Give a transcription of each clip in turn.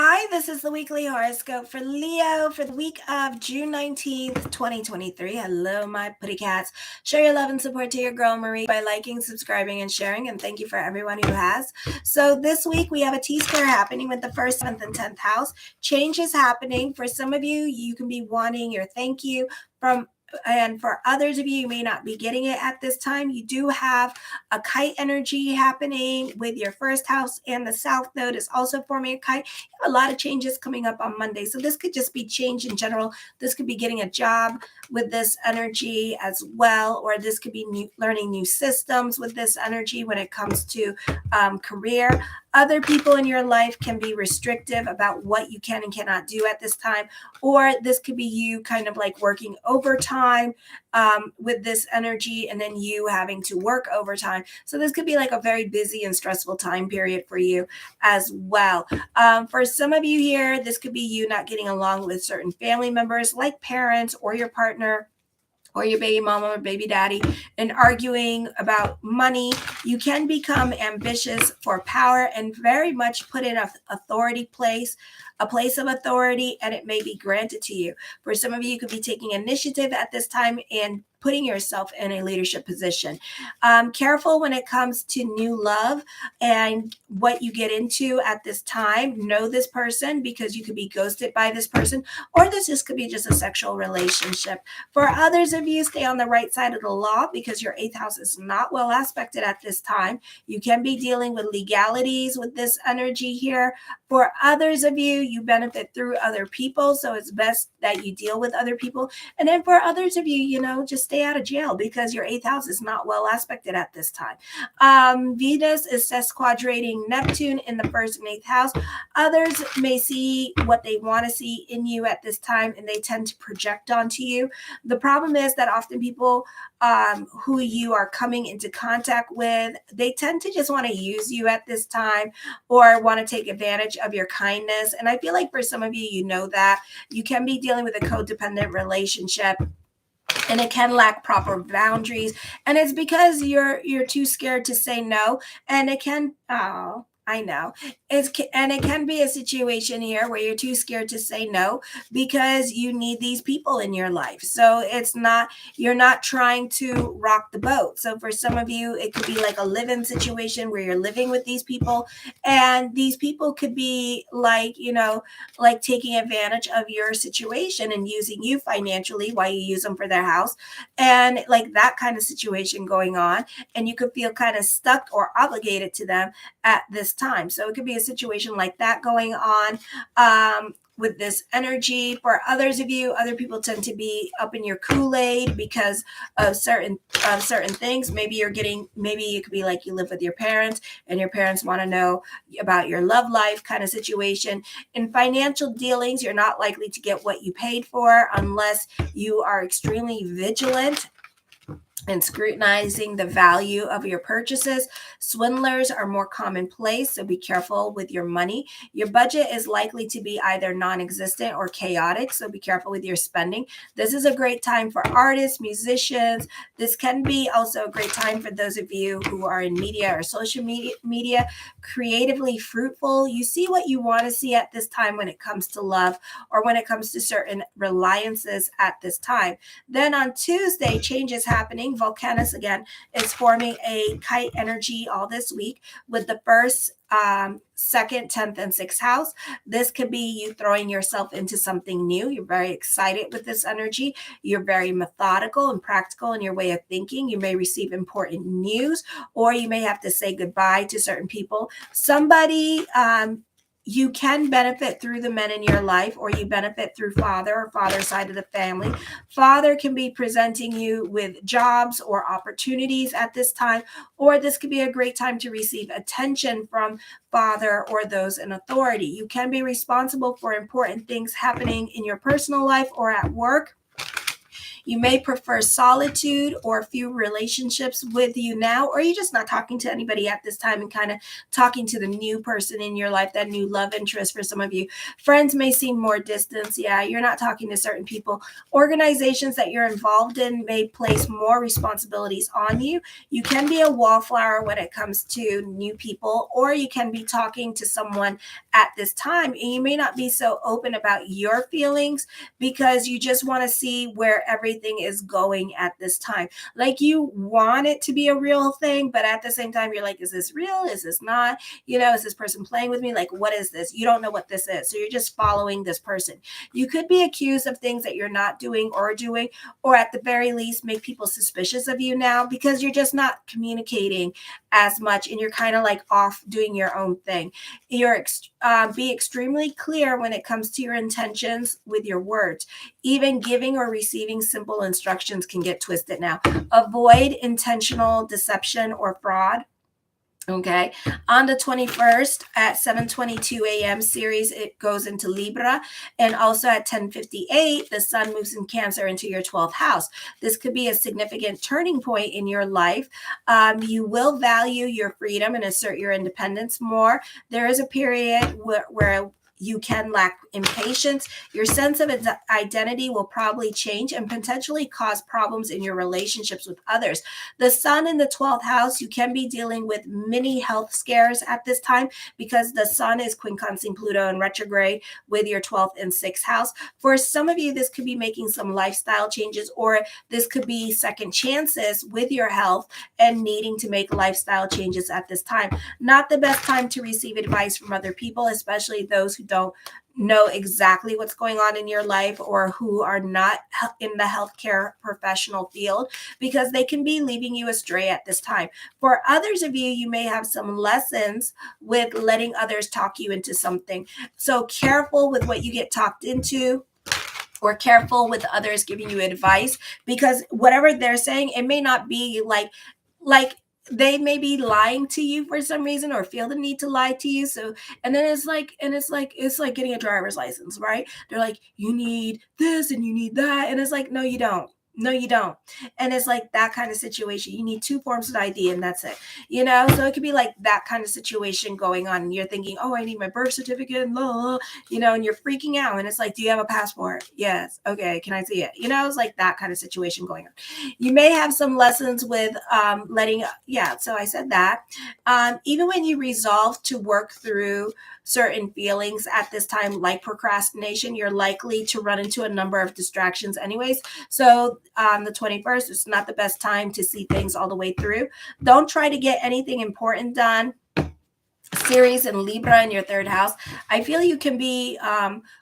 Hi, this is the weekly horoscope for Leo for the week of June 19th, 2023. Hello, my pretty cats. Show your love and support to your girl Marie by liking, subscribing, and sharing. And thank you for everyone who has. So this week we have a T-square happening with the 1st, 7th, and 10th house. Change is happening. For some of you, you can be wanting your thank you from and for others of you, you may not be getting it at this time. You do have a kite energy happening with your first house, and the south node is also forming a kite. You have a lot of changes coming up on Monday. So this could just be change in general. This could be getting a job with this energy as well, or this could be learning new systems with this energy when it comes to career. Other people in your life can be restrictive about what you can and cannot do at this time, or this could be you kind of like working overtime with this energy and then you having to work overtime. So this could be like a very busy and stressful time period for you as well. For some of you here, this could be you not getting along with certain family members like parents or your partner or your baby mama or baby daddy and arguing about money. You can become ambitious for power and very much put in an authority place, a place of authority, and it may be granted to you. For some of you, you could be taking initiative at this time and putting yourself in a leadership position. Careful when it comes to new love and what you get into at this time. Know this person because you could be ghosted by this person, or this just could be just a sexual relationship. For others of you, stay on the right side of the law because your 8th house is not well aspected at this time. You can be dealing with legalities with this energy here. For others of you, you benefit through other people, so it's best that you deal with other people. And then for others of you, just stay out of jail because your 8th house is not well aspected at this time. Venus is sesquadrating Neptune in the 1st and 8th house. Others may see what they want to see in you at this time, and they tend to project onto you. The problem is that often people who you are coming into contact with, they tend to just want to use you at this time or want to take advantage of your kindness. And I feel like for some of you, you know that you can be dealing with a codependent relationship, and it can lack proper boundaries, and it's because you're too scared to say no. And it can I know and it can be a situation here where you're too scared to say no because you need these people in your life. So you're not trying to rock the boat. So for some of you, it could be like a live-in situation where you're living with these people, and these people could be like taking advantage of your situation and using you financially while you use them for their house, and like that kind of situation going on, and you could feel kind of stuck or obligated to them at this time. So it could be a situation like that going on with this energy. For others of you, other people tend to be up in your Kool-Aid because of certain things. Maybe it could be like you live with your parents and your parents want to know about your love life kind of situation. In financial dealings, you're not likely to get what you paid for unless you are extremely vigilant and scrutinizing the value of your purchases. Swindlers are more commonplace, so be careful with your money. Your budget is likely to be either non-existent or chaotic, so be careful with your spending. This is a great time for artists, musicians. This can be also a great time for those of you who are in media or social media, creatively fruitful. You see what you want to see at this time when it comes to love or when it comes to certain reliances at this time. Then on Tuesday, change is happening. Volcanus again is forming a kite energy all this week with the 1st, 2nd, 10th, and 6th house. This could be you throwing yourself into something new. You're very excited with this energy. You're very methodical and practical in your way of thinking. You may receive important news, or you may have to say goodbye to certain people. Somebody you can benefit through the men in your life, or you benefit through father side of the family. Father can be presenting you with jobs or opportunities at this time, or this could be a great time to receive attention from father or those in authority. You can be responsible for important things happening in your personal life or at work. You may prefer solitude or few relationships with you now, or you're just not talking to anybody at this time and kind of talking to the new person in your life, that new love interest for some of you. Friends may seem more distant. Yeah, you're not talking to certain people. Organizations that you're involved in may place more responsibilities on you. You can be a wallflower when it comes to new people, or you can be talking to someone at this time and you may not be so open about your feelings because you just want to see where everything is going at this time. Like you want it to be a real thing, but at the same time, you're like, is this real? Is this not? Is this person playing with me? Like, what is this? You don't know what this is. So you're just following this person. You could be accused of things that you're not doing, or at the very least, make people suspicious of you now because you're just not communicating as much and you're kind of like off doing your own thing. Be extremely clear when it comes to your intentions with your words. Even giving or receiving simple instructions can get twisted now. Avoid intentional deception or fraud. Okay, on the 21st at 7:22 a.m. Ceres, it goes into Libra, and also at 10:58, the sun moves in Cancer into your 12th house. This could be a significant turning point in your life. You will value your freedom and assert your independence more. There is a period where you can lack impatience. Your sense of identity will probably change and potentially cause problems in your relationships with others. The sun in the 12th house, you can be dealing with many health scares at this time because the sun is quincunxing Pluto in retrograde with your 12th and 6th house. For some of you, this could be making some lifestyle changes, or this could be second chances with your health and needing to make lifestyle changes at this time. Not the best time to receive advice from other people, especially those who don't know exactly what's going on in your life or who are not in the healthcare professional field, because they can be leading you astray at this time. For others of you, you may have some lessons with letting others talk you into something. So careful with what you get talked into, or careful with others giving you advice, because whatever they're saying, it may not be like they may be lying to you for some reason or feel the need to lie to you. So, and then it's like getting a driver's license, right? They're like, you need this and you need that. And it's like, no, you don't. No, you don't. And it's like that kind of situation. You need 2 forms of ID and that's it. So it could be like that kind of situation going on. And you're thinking, oh, I need my birth certificate and and you're freaking out. And it's like, do you have a passport? Yes. Okay. Can I see it? It's like that kind of situation going on. You may have some lessons with so I said that. Even when you resolve to work through certain feelings at this time, like procrastination, you're likely to run into a number of distractions anyways. So on the 21st, it's not the best time to see things all the way through. Don't try to get anything important done. Ceres and Libra in your 3rd house. I feel you can be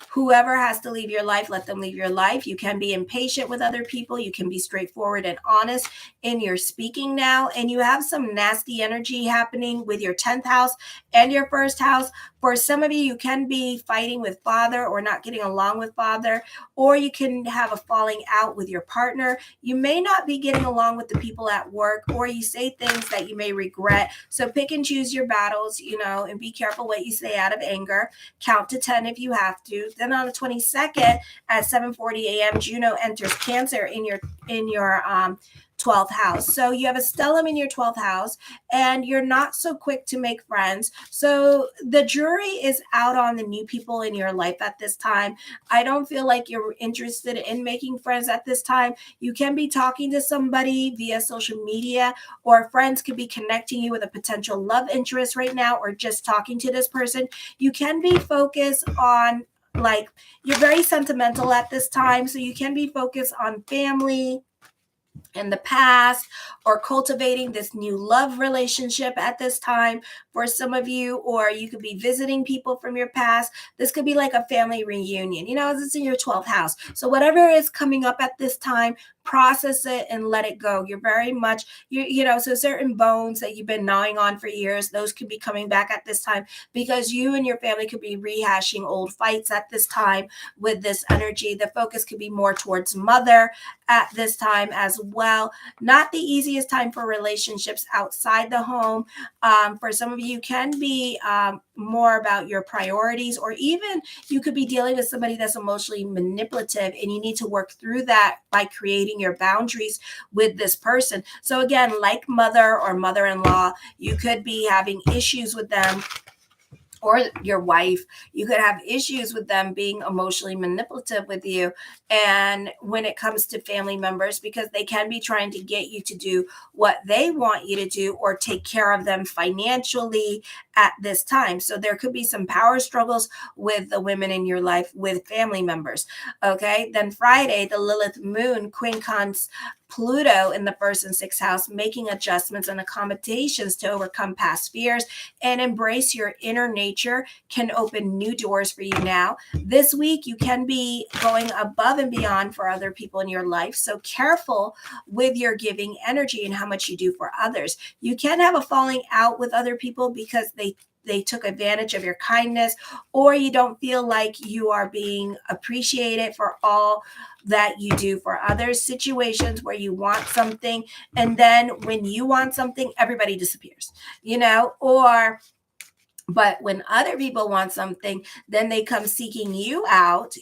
whoever has to leave your life, let them leave your life. You can be impatient with other people. You can be straightforward and honest in your speaking now. And you have some nasty energy happening with your 10th house and your 1st house. For some of you, you can be fighting with father or not getting along with father, or you can have a falling out with your partner. You may not be getting along with the people at work, or you say things that you may regret. So pick and choose your battles, and be careful what you say out of anger. Count to 10 if you have to. Then on the 22nd at 7:40 a.m., Juno enters Cancer in your 12th house. So you have a stellium in your 12th house and you're not so quick to make friends. So the jury is out on the new people in your life at this time. I don't feel like you're interested in making friends at this time. You can be talking to somebody via social media, or friends could be connecting you with a potential love interest right now, or just talking to this person. You can be focused on, you're very sentimental at this time. So you can be focused on family in the past, or cultivating this new love relationship at this time for some of you, or you could be visiting people from your past. This could be like a family reunion. It's in your 12th house. So whatever is coming up at this time, process it and let it go. You're very much, so certain bones that you've been gnawing on for years, those could be coming back at this time because you and your family could be rehashing old fights at this time with this energy. The focus could be more towards mother at this time as well. Not the easiest time for relationships outside the home. For some of you, can be more about your priorities, or even you could be dealing with somebody that's emotionally manipulative and you need to work through that by creating your boundaries with this person. So again, like mother or mother-in-law, you could be having issues with them, or your wife, you could have issues with them being emotionally manipulative with you. And when it comes to family members, because they can be trying to get you to do what they want you to do or take care of them financially at this time. So there could be some power struggles with the women in your life with family members. Okay. Then Friday, the Lilith moon quincunx Pluto in the first and sixth house, making adjustments and accommodations to overcome past fears and embrace your inner nature can open new doors for you now. This week, you can be going above and beyond for other people in your life. So careful with your giving energy and how much you do for others. You can have a falling out with other people because they took advantage of your kindness, or you don't feel like you are being appreciated for all that you do for others. Situations where you want something, and then when you want something, everybody disappears, but when other people want something, then they come seeking you out.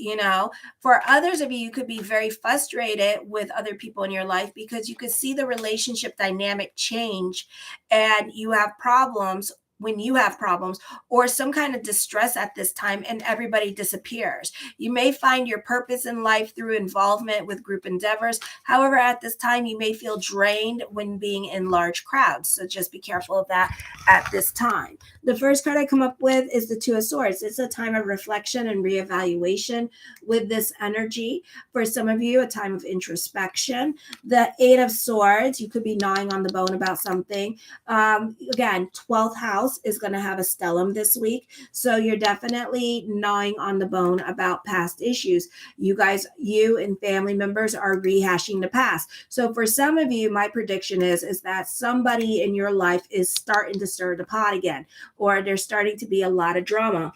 For others of you, you could be very frustrated with other people in your life because you could see the relationship dynamic change, and you have problems when you have problems or some kind of distress at this time, and everybody disappears. You may find your purpose in life through involvement with group endeavors. However, at this time, you may feel drained when being in large crowds. So just be careful of that at this time. The first card I come up with is the Two of Swords. It's a time of reflection and reevaluation with this energy. For some of you, a time of introspection. The Eight of Swords, you could be gnawing on the bone about something. Again, 12th house is going to have a stellium this week. So you're definitely gnawing on the bone about past issues. You and family members are rehashing the past. So for some of you, my prediction is that somebody in your life is starting to stir the pot again, or there's starting to be a lot of drama.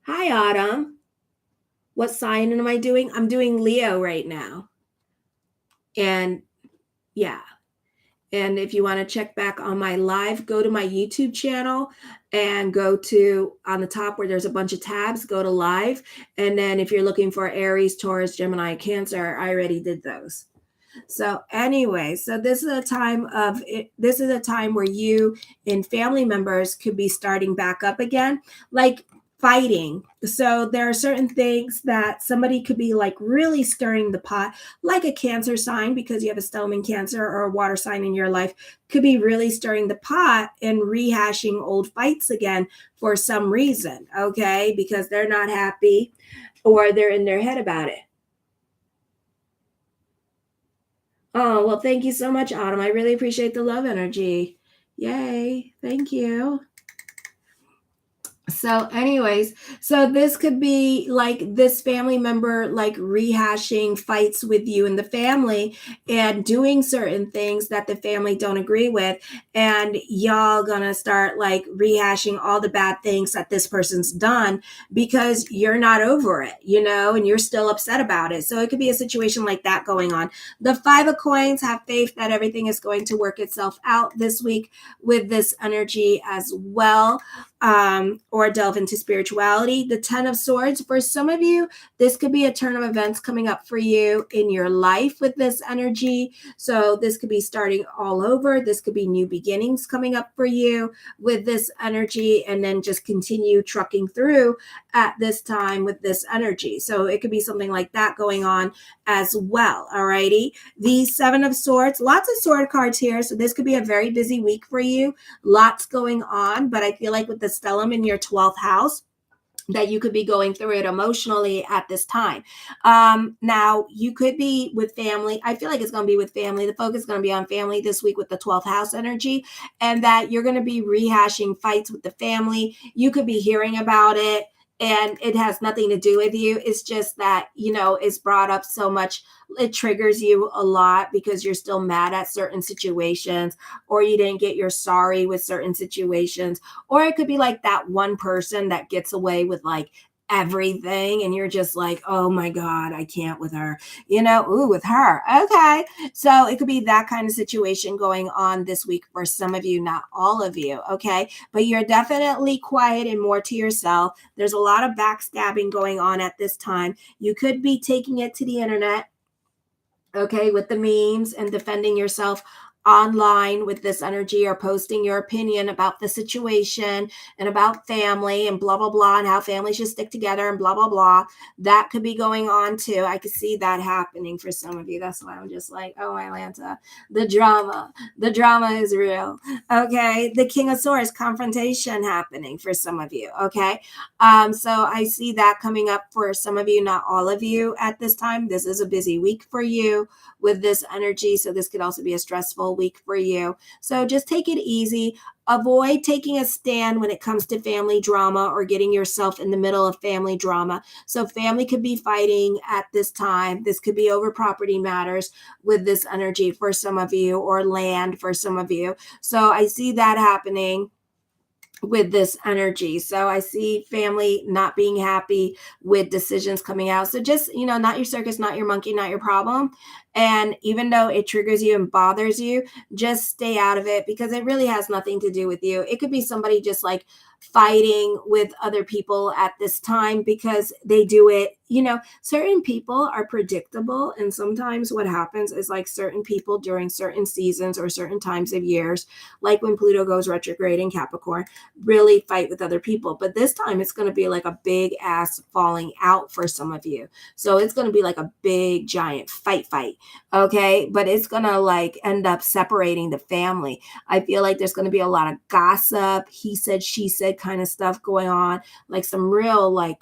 Hi, Autumn. What sign am I doing? I'm doing Leo right now. And yeah. And if you want to check back on my live, go to my YouTube channel and go to on the top where there's a bunch of tabs, go to live. And then if you're looking for Aries, Taurus, Gemini, Cancer, I already did those. So anyway, so this is a time where you and family members could be starting back up again, like fighting. So there are certain things that somebody could be like really stirring the pot, like a Cancer sign, because you have a stellium in Cancer, or a water sign in your life could be really stirring the pot and rehashing old fights again for some reason, okay? Because they're not happy or they're in their head about it. Oh, well, thank you so much, Autumn. I really appreciate the love energy. Yay. Thank you. So anyways, so this could be like this family member like rehashing fights with you and the family and doing certain things that the family don't agree with, and y'all gonna start like rehashing all the bad things that this person's done because you're not over it, and you're still upset about it. So it could be a situation like that going on. The Five of Coins, have faith that everything is going to work itself out this week with this energy as well. Or delve into spirituality. The Ten of Swords, for some of you, this could be a turn of events coming up for you in your life with this energy. So this could be starting all over. This could be new beginnings coming up for you with this energy, and then just continue trucking through at this time with this energy. So it could be something like that going on as well. Alrighty. The Seven of Swords, lots of sword cards here. So this could be a very busy week for you. Lots going on, but I feel like with the stellium in your 12th house, that you could be going through it emotionally at this time. Now, you could be with family. I feel like it's going to be with family. The focus is going to be on family this week with the 12th house energy, and that you're going to be rehashing fights with the family. You could be hearing about it and it has nothing to do with you. It's just that, it's brought up so much. It triggers you a lot because you're still mad at certain situations, or you didn't get your sorry with certain situations. Or it could be like that one person that gets away with like everything, and you're just like, oh my God, I can't with her, with her. Okay. So it could be that kind of situation going on this week for some of you, not all of you. Okay. But you're definitely quiet and more to yourself. There's a lot of backstabbing going on at this time. You could be taking it to the internet, okay, with the memes and defending yourself online with this energy, or posting your opinion about the situation and about family and blah blah blah, and how families should stick together and blah blah blah. That could be going on too. I could see that happening for some of you. That's why I'm just like, oh, Atlanta, the drama is real. Okay, the King of Swords confrontation happening for some of you. Okay, so I see that coming up for some of you, not all of you at this time. This is a busy week for you with this energy, so this could also be a stressful week for you. So just take it easy. Avoid taking a stand when it comes to family drama or getting yourself in the middle of family drama. So family could be fighting at this time. This could be over property matters with this energy for some of you, or land for some of you. So I see that happening with this energy. So I see family not being happy with decisions coming out. So just, not your circus, not your monkey, not your problem. And even though it triggers you and bothers you, just stay out of it, because it really has nothing to do with you. It could be somebody just like fighting with other people at this time because they do it. Certain people are predictable. And sometimes what happens is like certain people during certain seasons or certain times of years, like when Pluto goes retrograde in Capricorn, really fight with other people. But this time it's going to be like a big ass falling out for some of you. So it's going to be like a big giant fight. Okay. But it's going to like end up separating the family. I feel like there's going to be a lot of gossip, he said, she said kind of stuff going on, like some real like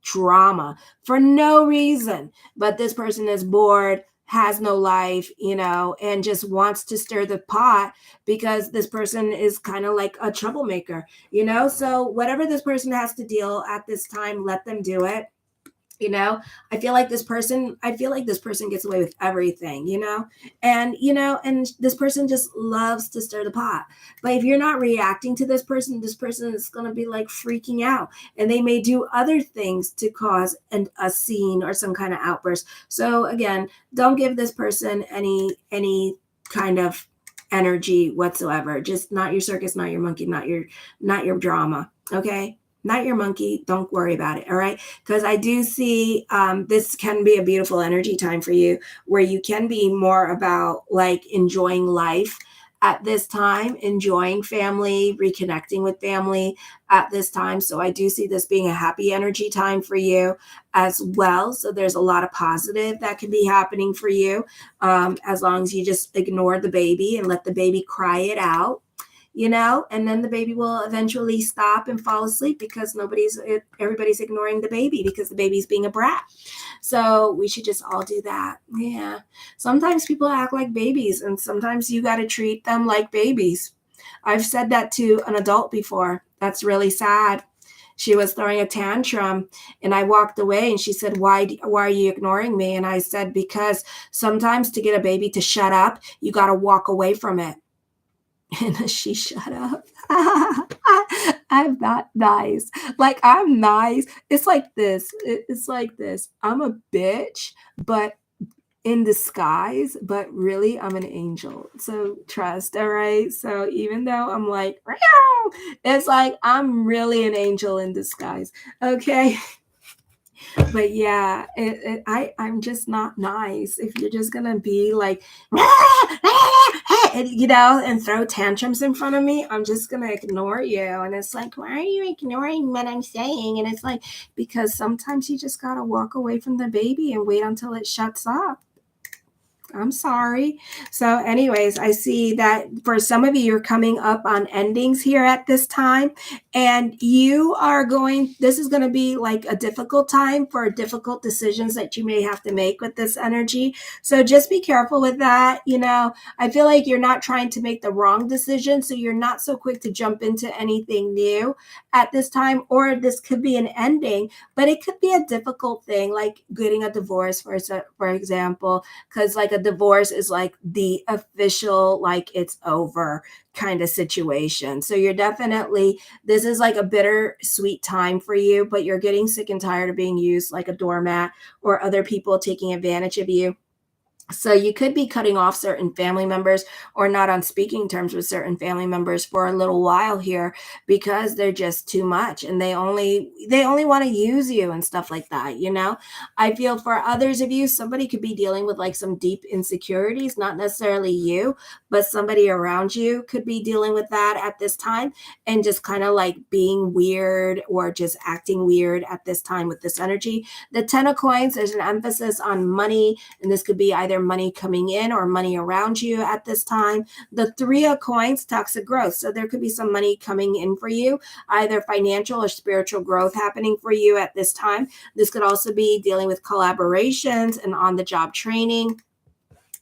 drama for no reason. But this person is bored, has no life, and just wants to stir the pot because this person is kind of like a troublemaker, So whatever this person has to deal at this time, let them do it. I feel like this person gets away with everything, and this person just loves to stir the pot. But if you're not reacting to this person is going to be like freaking out, and they may do other things to cause a scene or some kind of outburst. So again, don't give this person any kind of energy whatsoever. Just not your circus, not your monkey, not your drama. Okay. Not your monkey. Don't worry about it. All right. Because I do see this can be a beautiful energy time for you, where you can be more about like enjoying life at this time, enjoying family, reconnecting with family at this time. So I do see this being a happy energy time for you as well. So there's a lot of positive that can be happening for you, as long as you just ignore the baby and let the baby cry it out. And then the baby will eventually stop and fall asleep because everybody's ignoring the baby because the baby's being a brat. So we should just all do that. Yeah. Sometimes people act like babies, and sometimes you got to treat them like babies. I've said that to an adult before. That's really sad. She was throwing a tantrum and I walked away, and she said, why are you ignoring me? And I said, because sometimes to get a baby to shut up, you got to walk away from it. And she shut up. I'm not nice. Like, I'm nice. It's like this. It's like this. I'm a bitch, but in disguise, but really I'm an angel. So trust, all right? So even though I'm like, it's like I'm really an angel in disguise. Okay. But yeah, I'm just not nice. If you're just gonna be like, and throw tantrums in front of me, I'm just gonna ignore you. And it's like, why are you ignoring what I'm saying? And it's like, because sometimes you just gotta walk away from the baby and wait until it shuts up. I'm sorry. So, anyways, I see that for some of you, you're coming up on endings here at this time, and you are going, this is going to be like a difficult time for difficult decisions that you may have to make with this energy. So, just be careful with that. I feel like you're not trying to make the wrong decision, so you're not so quick to jump into anything new at this time, or this could be an ending, but it could be a difficult thing, like getting a divorce, for example, because like a divorce is like the official, like it's over kind of situation. So you're definitely, this is like a bittersweet time for you, but you're getting sick and tired of being used like a doormat or other people taking advantage of you. So you could be cutting off certain family members or not on speaking terms with certain family members for a little while here, because they're just too much and they only want to use you and stuff like that. I feel for others of you, somebody could be dealing with like some deep insecurities, not necessarily you, but somebody around you could be dealing with that at this time, and just kind of like being weird or just acting weird at this time with this energy. The 10 of coins, there's an emphasis on money, and this could be either money coming in or money around you at this time. The 3 of coins, toxic growth. So there could be some money coming in for you, either financial or spiritual growth happening for you at this time. This could also be dealing with collaborations and on the job training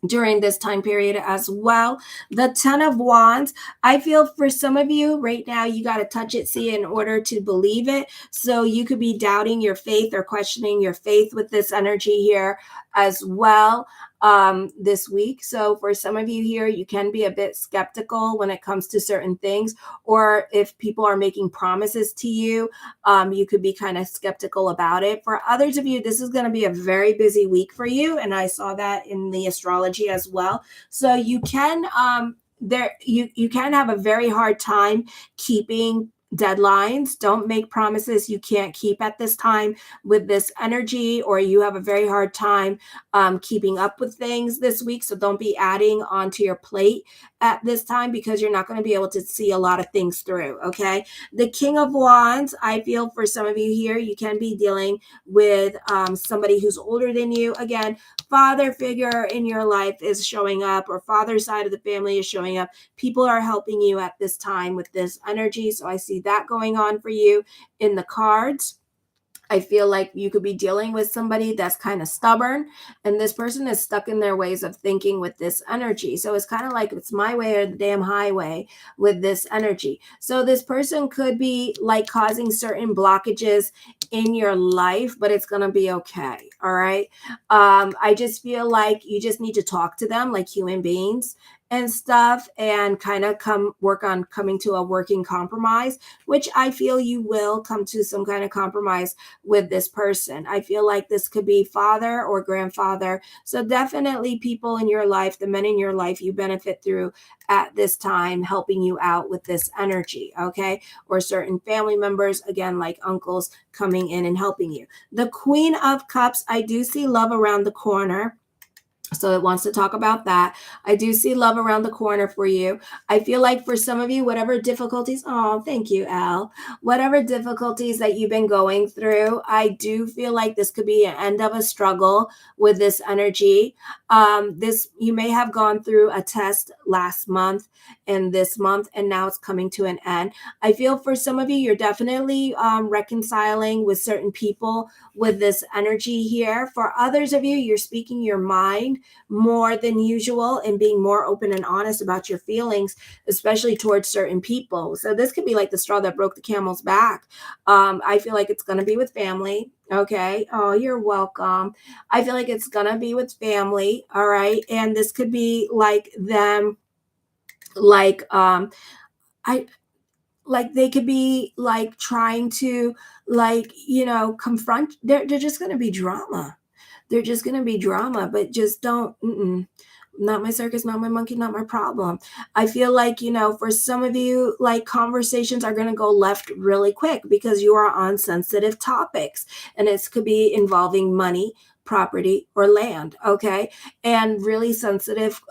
during this time period as well. The 10 of wands, I feel for some of you right now, you got to touch it, see it in order to believe it. So you could be doubting your faith or questioning your faith with this energy here as well this week. So for some of you here, you can be a bit skeptical when it comes to certain things, or if people are making promises to you, you could be kind of skeptical about it. For others of you, this is going to be a very busy week for you, and I saw that in the astrology as well. So you can you can have a very hard time keeping deadlines. Don't make promises you can't keep at this time with this energy, or you have a very hard time keeping up with things this week. So don't be adding onto your plate at this time, because you're not going to be able to see a lot of things through. Okay. The King of Wands, I feel for some of you here, you can be dealing with somebody who's older than you. Again, father figure in your life is showing up, or father side of the family is showing up. People are helping you at this time with this energy. So I see that going on for you in the cards. I feel like you could be dealing with somebody that's kind of stubborn, and this person is stuck in their ways of thinking with this energy. So it's kind of like it's my way or the damn highway with this energy. So this person could be like causing certain blockages in your life, but it's going to be okay. All right. I just feel like you just need to talk to them like human beings and stuff, and kind of work on coming to a working compromise, which I feel you will come to some kind of compromise with this person. I feel like this could be father or grandfather. So definitely people in your life, the men in your life, you benefit through at this time, helping you out with this energy. Okay. Or certain family members, again, like uncles coming in and helping you. The Queen of Cups, I do see love around the corner. So it wants to talk about that. I do see love around the corner for you. I feel like for some of you, whatever difficulties, oh, thank you, Al. Whatever difficulties that you've been going through, I do feel like this could be an end of a struggle with this energy. You may have gone through a test last month and this month, and now it's coming to an end. I feel for some of you, you're definitely reconciling with certain people with this energy here. For others of you, you're speaking your mind more than usual and being more open and honest about your feelings, especially towards certain people. So this could be like the straw that broke the camel's back. I feel like it's going to be with family. Okay. Oh, you're welcome. I feel like it's going to be with family. All right. And this could be like them, like, they could be like trying to confront. They're just going to be drama. They're just going to be drama, but just don't, not my circus, not my monkey, not my problem. I feel like, for some of you, like conversations are going to go left really quick because you are on sensitive topics, and it could be involving money, property, or land. Okay. And really sensitive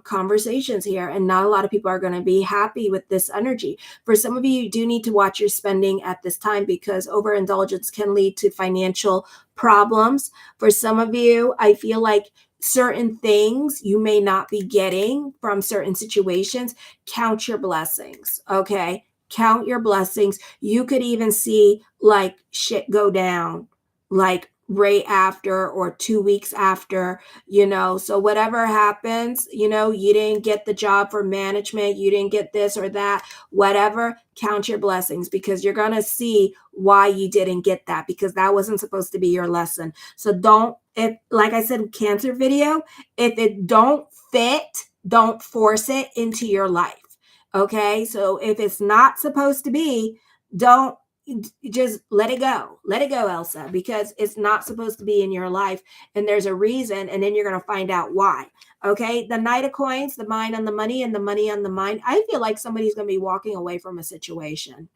conversations here. And not a lot of people are going to be happy with this energy. For some of you, you do need to watch your spending at this time, because overindulgence can lead to financial problems. For some of you, I feel like certain things you may not be getting from certain situations, count your blessings, okay? Count your blessings. You could even see like shit go down, like right after or 2 weeks after, so whatever happens, you didn't get the job for management, you didn't get this or that, whatever, count your blessings, because you're going to see why you didn't get that, because that wasn't supposed to be your lesson. So don't, if, like I said, Cancer video, if it don't fit, don't force it into your life. Okay. So if it's not supposed to be, don't, just let it go. Let it go, Elsa, because it's not supposed to be in your life. And there's a reason. And then you're going to find out why. Okay. The Knight of Coins, the mind on the money and the money on the mind. I feel like somebody's going to be walking away from a situation.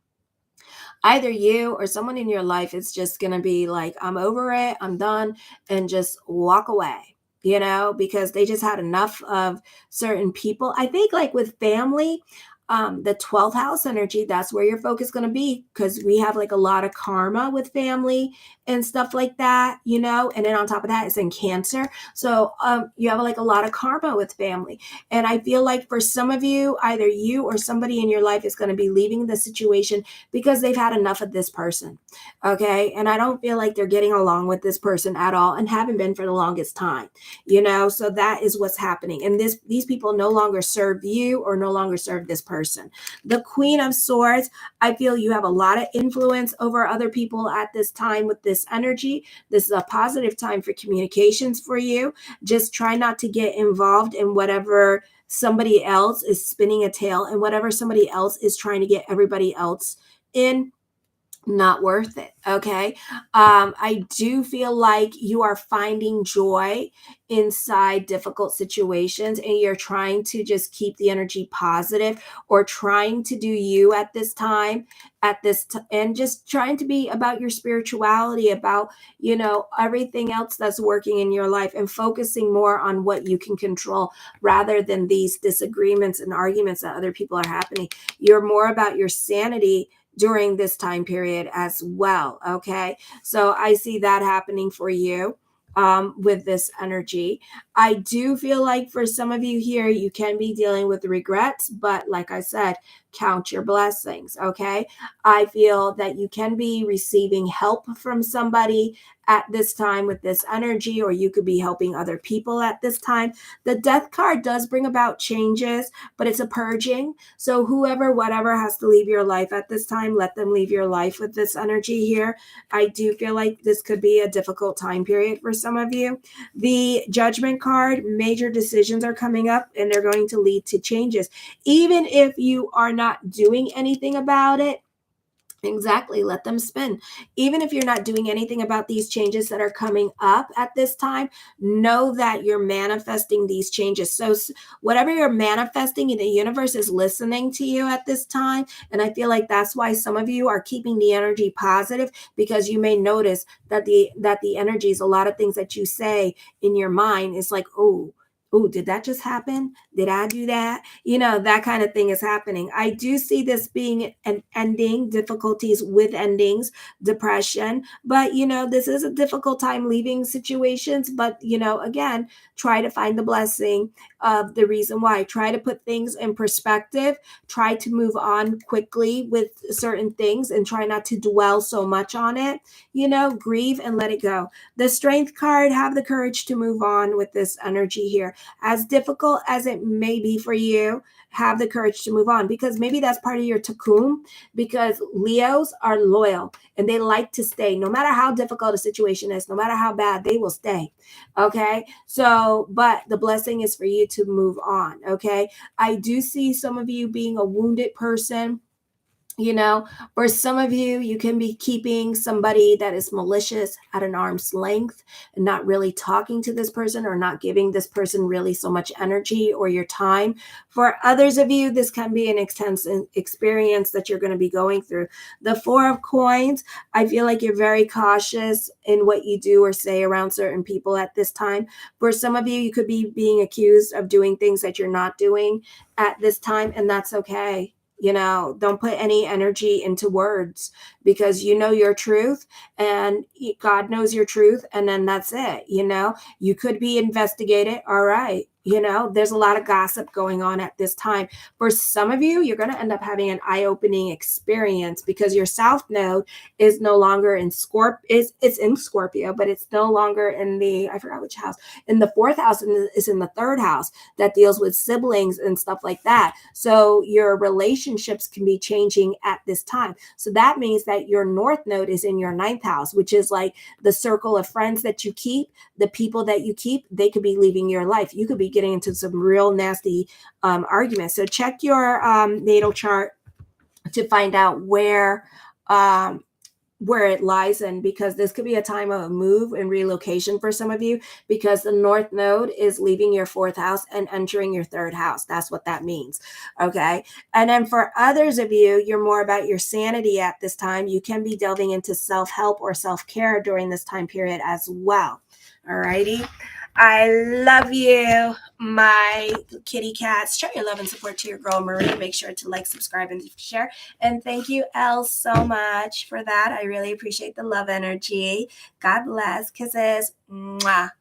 Either you or someone in your life is just going to be like, I'm over it, I'm done, and just walk away, because they just had enough of certain people. I think like with family, the 12th house energy, that's where your focus is going to be, because we have like a lot of karma with family and stuff like that, and then on top of that, it's in Cancer. So you have like a lot of karma with family. And I feel like for some of you, either you or somebody in your life is going to be leaving the situation because they've had enough of this person. Okay. And I don't feel like they're getting along with this person at all, and haven't been for the longest time, so that is what's happening. And these people no longer serve you or no longer serve this person. The Queen of Swords, I feel you have a lot of influence over other people at this time with this energy. This is a positive time for communications for you. Just try not to get involved in whatever somebody else is spinning a tale, and whatever somebody else is trying to get everybody else in. Not worth it. Okay. I do feel like you are finding joy inside difficult situations, and you're trying to just keep the energy positive, or trying to do you at this time, and just trying to be about your spirituality, about, everything else that's working in your life, and focusing more on what you can control rather than these disagreements and arguments that other people are happening. You're more about your sanity during this time period as well. Okay. So I see that happening for you with this energy. I do feel like for some of you here, you can be dealing with regrets, but like I said, count your blessings. Okay. I feel that you can be receiving help from somebody at this time with this energy, or you could be helping other people at this time. The Death card does bring about changes, but it's a purging. So whoever, whatever has to leave your life at this time, let them leave your life with this energy here. I do feel like this could be a difficult time period for some of you. The Judgment card, major decisions are coming up, and they're going to lead to changes. Even if you are not doing anything about it, exactly, let them spin. Even if you're not doing anything about these changes that are coming up at this time, know that you're manifesting these changes. So whatever you're manifesting, the universe is listening to you at this time. And I feel like that's why some of you are keeping the energy positive, because you may notice that the energies, a lot of things that you say in your mind is like, oh, did that just happen? Did I do that? That kind of thing is happening. I do see this being an ending, difficulties with endings, depression. But, this is a difficult time leaving situations. But, again, try to find the blessing of the reason why. Try to put things in perspective. Try to move on quickly with certain things, and try not to dwell so much on it. Grieve and let it go. The Strength card, have the courage to move on with this energy here. As difficult as it may be for you, have the courage to move on, because maybe that's part of your cocoon, because Leos are loyal and they like to stay no matter how difficult a situation is, no matter how bad, they will stay. Okay. So, but the blessing is for you to move on. Okay. I do see some of you being a wounded person. For some of you, you can be keeping somebody that is malicious at an arm's length, and not really talking to this person, or not giving this person really so much energy or your time. For others of you, this can be an extensive experience that you're going to be going through. The Four of Coins, I feel like you're very cautious in what you do or say around certain people at this time. For some of you, you could be being accused of doing things that you're not doing at this time, and that's okay. Don't put any energy into words, because you know your truth, and God knows your truth, and then that's it. You could be investigated. All right. There's a lot of gossip going on at this time. For some of you, you're going to end up having an eye-opening experience, because your South Node is no longer in Scorpio. It's in Scorpio, but it's no longer in I forgot which house. In the fourth house, and is in the third house that deals with siblings and stuff like that. So your relationships can be changing at this time. So that means that your North Node is in your ninth house, which is like the circle of friends that you keep, the people that you keep. They could be leaving your life. You could be getting into some real nasty arguments. So check your natal chart to find out where it lies in, because this could be a time of a move and relocation for some of you, because the North Node is leaving your fourth house and entering your third house. That's what that means. Okay. And then for others of you, you're more about your sanity at this time. You can be delving into self-help or self-care during this time period as well. All righty. I love you, my kitty cats. Show your love and support to your girl, Marie. Make sure to like, subscribe, and share. And thank you, Elle, so much for that. I really appreciate the love energy. God bless. Kisses. Mwah.